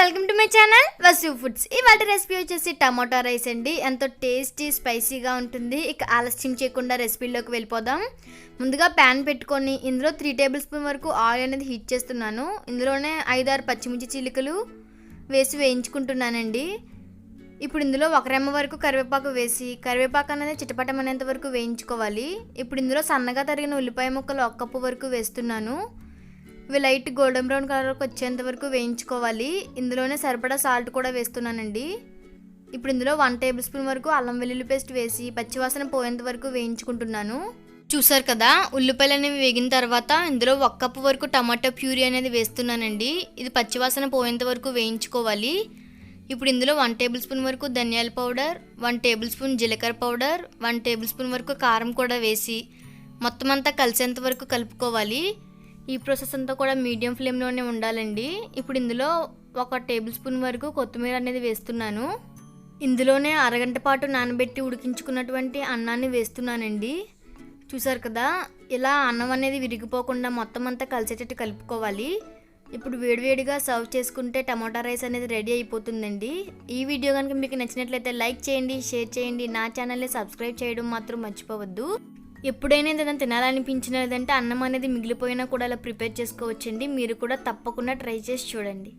Welcome to my channel Vasu foods. ఇవాళ recipe వచ్చేసి టమాటా rice అండి. ఎంతో టేస్టీ స్పైసీగా ఉంటుంది. ఇక ఆలస్యం చేయకుండా రెసిపీలోకి వెళ్ళిపోదాం. ముందుగా ప్యాన్ పెట్టుకొని ఇందులో 3 టేబుల్ స్పూన్ వరకు ఆయిల్ అనేది హీట్ చేస్తున్నాను. ఇందులోనే 5-6 పచ్చిమిర్చి చీలికలు వేసి వేయించుకుంటున్నానండి. ఇప్పుడు ఇందులో 1 రెమ్మ వరకు కరివేపాకు వేసి కరివేపాకు అనేది చిటపటమనేంత వరకు వేయించుకోవాలి. ఇప్పుడు ఇందులో సన్నగా తరిగిన ఉల్లిపాయ ముక్కలు 1 కప్పు వరకు వేస్తున్నాను. ఇవి లైట్ గోల్డెన్ బ్రౌన్ కలర్కి వచ్చేంత వరకు వేయించుకోవాలి. ఇందులోనే సరిపడా సాల్ట్ కూడా వేస్తున్నానండి. ఇప్పుడు ఇందులో 1 టేబుల్ స్పూన్ వరకు అల్లం వెల్లుల్లి పేస్ట్ వేసి పచ్చివాసన పోయేంత వరకు వేయించుకుంటున్నాను. చూసారు కదా, ఉల్లిపాయలు అనేవి వేగిన తర్వాత ఇందులో 1 కప్పు వరకు టమాటో ప్యూరీ అనేది వేస్తున్నానండి. ఇది పచ్చివాసన పోయేంత వరకు వేయించుకోవాలి. ఇప్పుడు ఇందులో 1 టేబుల్ స్పూన్ వరకు ధనియాల పౌడర్, 1 టేబుల్ స్పూన్ జీలకర్ర పౌడర్, 1 టేబుల్ స్పూన్ వరకు కారం కూడా వేసి మొత్తం అంతా కలిసేంత వరకు కలుపుకోవాలి. ఈ ప్రాసెస్ అంతా కూడా మీడియం ఫ్లేమ్లోనే ఉండాలండి. ఇప్పుడు ఇందులో 1 టేబుల్ స్పూన్ వరకు కొత్తిమీర అనేది వేస్తున్నాను. ఇందులోనే అరగంట పాటు నానబెట్టి ఉడికించుకున్నటువంటి అన్నాన్ని వేస్తున్నానండి. చూసారు కదా, ఇలా అన్నం అనేది విరిగిపోకుండా మొత్తం అంతా కలిసేటట్టు కలుపుకోవాలి. ఇప్పుడు వేడివేడిగా సర్వ్ చేసుకుంటే టమాటా రైస్ అనేది రెడీ అయిపోతుందండి. ఈ వీడియో కనుక మీకు నచ్చినట్లయితే లైక్ చేయండి, షేర్ చేయండి. నా ఛానల్ని సబ్స్క్రైబ్ చేయడం మాత్రం మర్చిపోవద్దు. ఎప్పుడైనా ఏదైనా తినాలనిపించినదంటే అన్నం అనేది మిగిలిపోయినా కూడా అలా ప్రిపేర్ చేసుకోవచ్చండి. మీరు కూడా తప్పకుండా ట్రై చేసి చూడండి.